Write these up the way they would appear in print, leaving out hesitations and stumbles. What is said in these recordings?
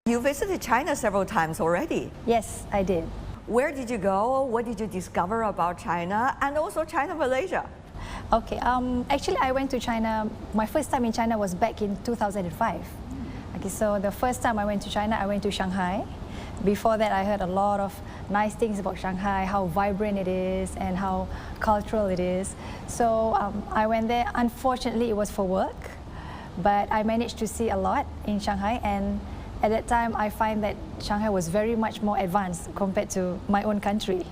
You visited China several times already. Yes, I did. Where did you go? What did you discover about China and also China-Malaysia? Okay, actually I went to China, my first time in China was back in 2005. Okay, so the first time I went to China, I went to Shanghai. Before that, I heard a lot of nice things about Shanghai, how vibrant it is and how cultural it is. So I went there. Unfortunately, it was for work, but I managed to see a lot in Shanghai, and at that time, I find that Shanghai was very much more advanced compared to my own country.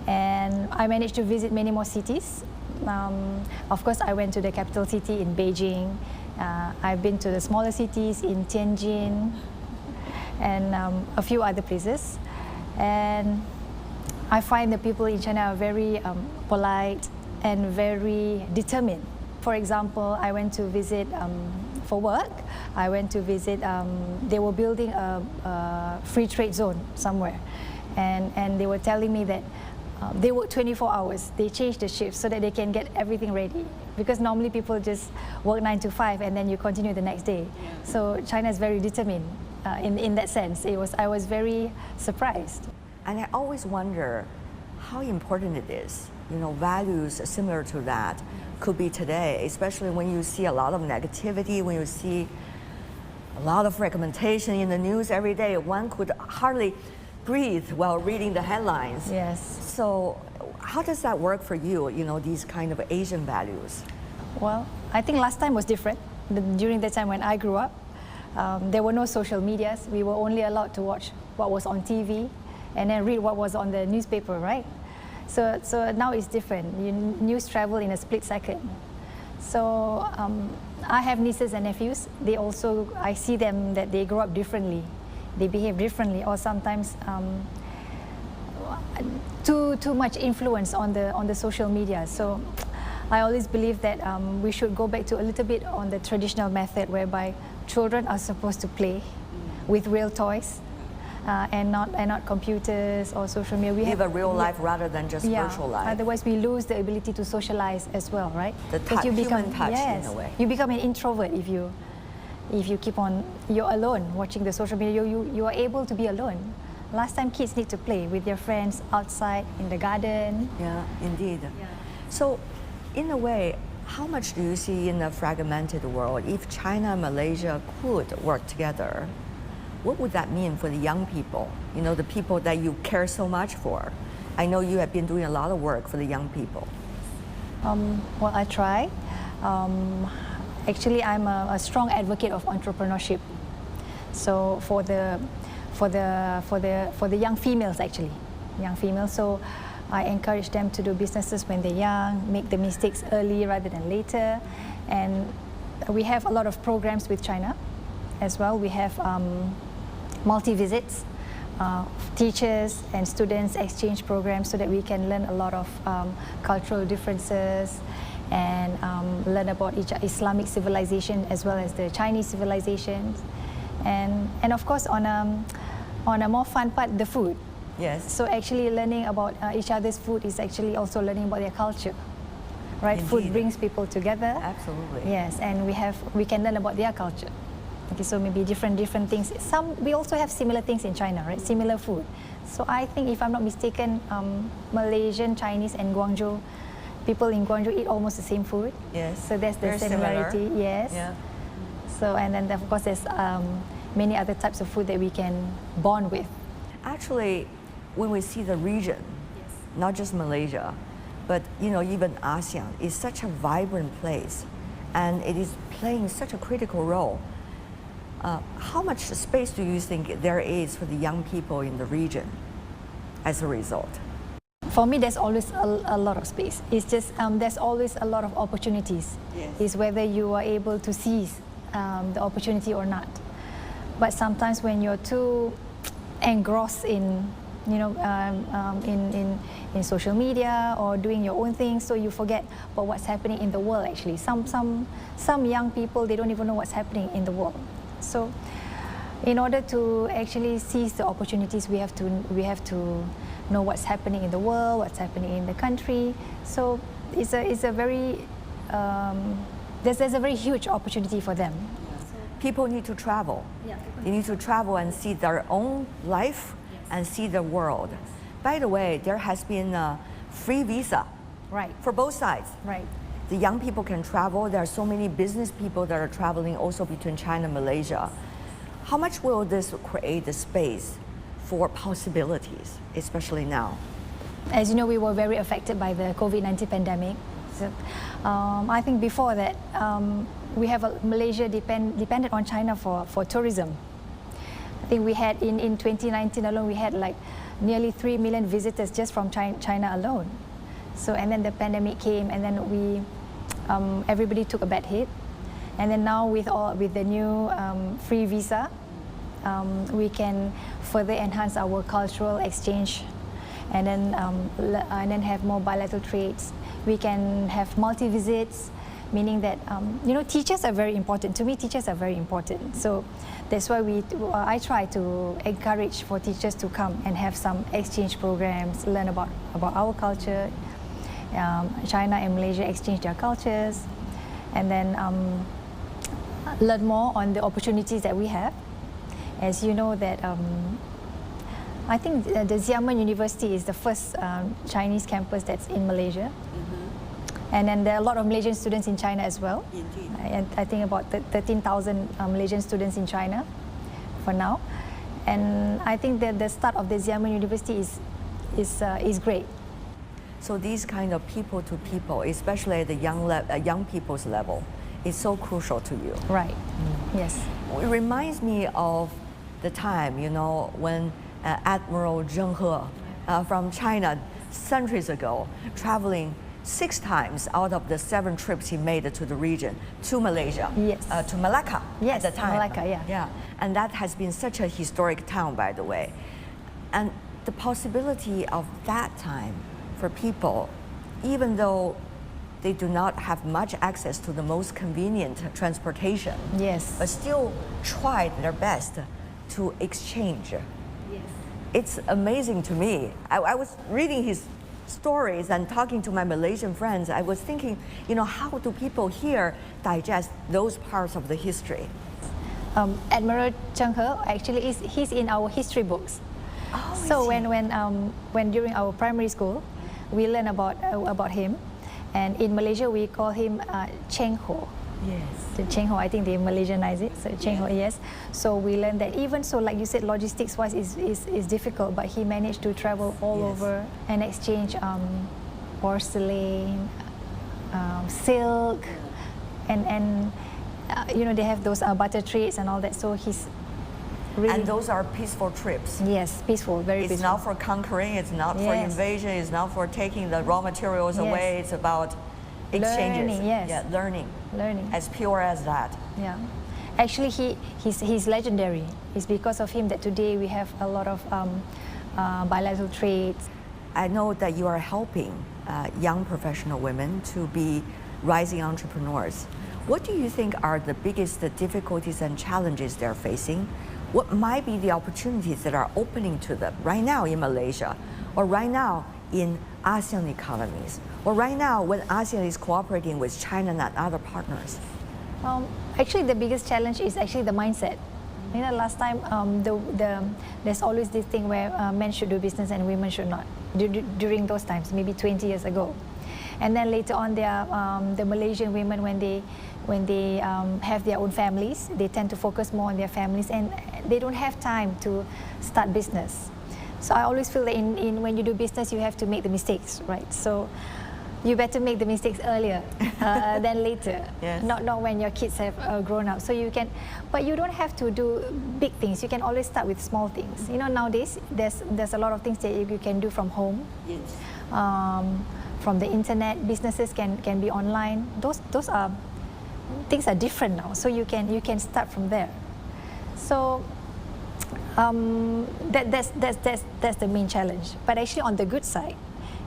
And I managed to visit many more cities. Of course, I went to the capital city in Beijing. I've been to the smaller cities in Tianjin and a few other places. And I find the people in China are very polite and very determined. For example, I went to visit for work. I went to visit, they were building a free trade zone somewhere. And they were telling me that they work 24 hours. They change the shifts so that they can get everything ready. Because normally people just work 9 to 5 and then you continue the next day. So China is very determined in that sense. I was very surprised. And I always wonder how important it is. You know, values similar to that could be today, especially when you see a lot of negativity, when you see a lot of fragmentation in the news every day. One could hardly breathe while reading the headlines. Yes. So how does that work for you, you know, these kind of Asian values? Well, I think last time was different. During the time when I grew up, there were no social medias. We were only allowed to watch what was on TV and then read what was on the newspaper, right? So now it's different. News travel in a split second. So I have nieces and nephews. They also, I see them that they grow up differently. They behave differently, or sometimes too much influence on the social media. So I always believe that we should go back to a little bit on the traditional method whereby children are supposed to play with real toys and not computers or social media. We live a real life rather than just virtual life. Otherwise, we lose the ability to socialize as well, right? The touch, human touch, in a way. You become an introvert if you keep on, you're alone watching the social media. You are able to be alone. Last time, kids need to play with their friends outside in the garden. Yeah, indeed. Yeah. So, in a way, how much do you see in a fragmented world, if China and Malaysia could work together, what would that mean for the young people? You know, the people that you care so much for. I know you have been doing a lot of work for the young people. Well, I try. Actually, I'm a strong advocate of entrepreneurship. So for the young females, actually, young females. So I encourage them to do businesses when they're young, make the mistakes early rather than later. And we have a lot of programs with China as well. We have multi-visits, teachers and students exchange programs so that we can learn a lot of cultural differences and learn about each Islamic civilization as well as the Chinese civilizations. And of course, on a more fun part, the food. Yes. So actually learning about each other's food is actually also learning about their culture, right? Indeed. Food brings people together. Absolutely. Yes, and we can learn about their culture. Okay, so maybe different things. We also have similar things in China, right? Similar food. So I think, if I'm not mistaken, Malaysian, Chinese, and Guangzhou, people in Guangzhou eat almost the same food. Yes. So that's the similarity. Similar. Yes. Yeah. So, and then of course there's many other types of food that we can bond with. Actually, when we see the region, not just Malaysia, but you know, even ASEAN is such a vibrant place, and it is playing such a critical role. How much space do you think there is for the young people in the region as a result? For me, there's always a lot of space. It's just there's always a lot of opportunities. Yes. It's whether you are able to seize the opportunity or not. But sometimes when you're too engrossed in, you know, in social media or doing your own thing, so you forget about what's happening in the world. Actually, some young people, they don't even know what's happening in the world. So, in order to actually seize the opportunities, we have to know what's happening in the world, what's happening in the country. So it's a very there's a very huge opportunity for them. People need to travel. Yeah, They need to travel and see their own life and see the world. By the way, there has been a free visa Right. for both sides. Right. The young people can travel. There are so many business people that are traveling also between China and Malaysia. How much will this create the space for possibilities, especially now? As you know, we were very affected by the COVID-19 pandemic. So, I think before that, we have Malaysia depended on China for tourism. I think we had in 2019 alone, we had like nearly 3 million visitors just from China alone. So, and then the pandemic came, and then everybody took a bad hit. And then now with the new free visa, we can further enhance our cultural exchange, and then have more bilateral trades. We can have multi-visits, meaning that teachers are very important. To me, teachers are very important. So that's why I try to encourage for teachers to come and have some exchange programs, learn about our culture. China and Malaysia exchange their cultures, and then learn more on the opportunities that we have. As you know that I think the Xiamen University is the first Chinese campus that's in Malaysia. And then there are a lot of Malaysian students in China as well. Indeed. I think about 13,000 Malaysian students in China for now. And I think that the start of the Xiamen University is great. So these kind of people to people, especially at the young people's level, is so crucial to you. Right. Yes. It reminds me of the time, when Admiral Zheng He from China centuries ago, traveling 6 times out of the 7 trips he made to the region, to Malaysia, Yes. To Malacca Yes, at the time. Malacca, yeah. Yeah, and that has been such a historic town, by the way. And the possibility of that time for people, even though they do not have much access to the most convenient transportation, Yes. but still tried their best to exchange. Yes. It's amazing to me. I was reading his stories and talking to my Malaysian friends. I was thinking, how do people here digest those parts of the history? Admiral Zheng He actually he's in our history books. Oh, So I see. when during our primary school, we learn about him, and in Malaysia we call him Cheng Ho. Yes. The Cheng Ho, I think they Malaysianize it. So Cheng Ho, yes. So we learned that even so, like you said, logistics-wise is difficult, but he managed to travel all Yes. over and exchange porcelain, silk, and they have those butter trades and all that. So he's really, And those are peaceful trips. yes, peaceful, very It's peaceful. not for conquering, it's not for Yes. invasion, it's not for taking the raw materials Yes. away, it's about exchanges. Learning, yes. Yeah, learning. Learning. As pure as that. Yeah, actually, he's legendary. It's because of him that today we have a lot of bilateral trades. I know that you are helping young professional women to be rising entrepreneurs. What do you think are the biggest difficulties and challenges they're facing? What might be the opportunities that are opening to them right now in Malaysia, or right now in ASEAN economies, or right now when ASEAN is cooperating with China and other partners? Actually, the biggest challenge is actually the mindset. Last time there's always this thing where men should do business and women should not. During those times, maybe 20 years ago, and then later on, the Malaysian women when they have their own families, they tend to focus more on their families, and they don't have time to start business. So I always feel that when you do business, you have to make the mistakes, right? So you better make the mistakes earlier than later, Yes. not when your kids have grown up. So but you don't have to do big things. You can always start with small things. Nowadays there's a lot of things that you can do from home. Yes. From the internet, businesses can be online. Those are things are different now. So you can start from there. So that's the main challenge. But actually, on the good side,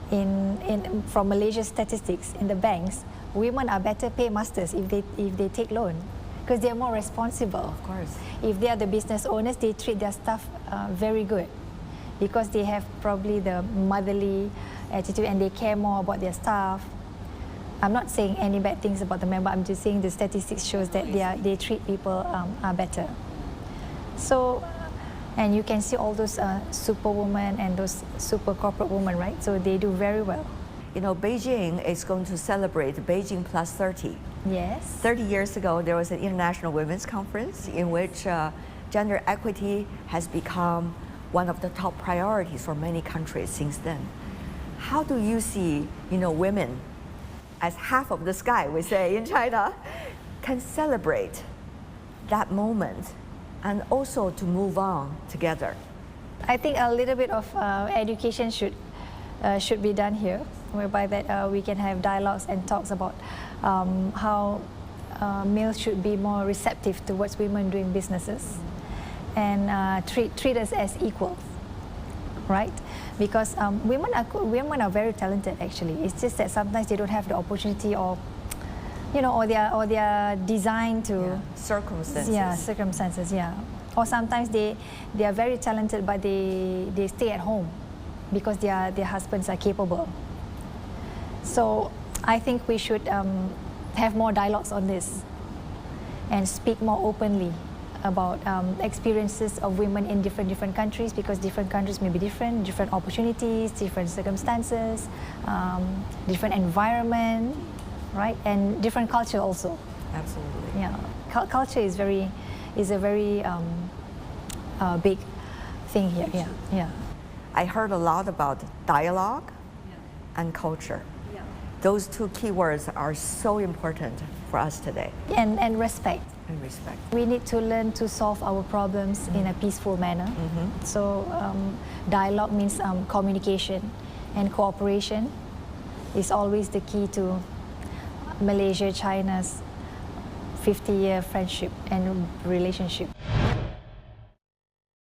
from Malaysia's statistics in the banks, women are better paymasters if they take loan, because they are more responsible. Of course. If they are the business owners, they treat their staff very good, because they have probably the motherly attitude and they care more about their staff. I'm not saying any bad things about the men, but I'm just saying the statistics shows that they treat people are better. So, and you can see all those superwomen and those super corporate women, right? So they do very well. You know, Beijing is going to celebrate Beijing Plus 30. Yes. 30 years ago, there was an International Women's Conference in which gender equity has become one of the top priorities for many countries since then. How do you see, you know, women as half of the sky, we say in China, can celebrate that moment and also to move on together? I think a little bit of education should be done here, whereby that we can have dialogues and talks about how males should be more receptive towards women doing businesses and treat us as equals, right? Because women are very talented actually. It's just that sometimes they don't have the opportunity or, you know, or they are designed to circumstances. Yeah, circumstances. Yeah, or sometimes they are very talented, but they stay at home because their husbands are capable. So I think we should have more dialogues on this and speak more openly about experiences of women in different countries, because different countries may be different opportunities, different circumstances, different environment, right, and different culture also. Absolutely. Yeah, culture is a very big thing here. Yeah, yeah. I heard a lot about dialogue and culture. Those two keywords are so important for us today. And respect. And respect. We need to learn to solve our problems in a peaceful manner. So dialogue means communication, and cooperation is always the key to Malaysia-China's 50-year friendship and relationship.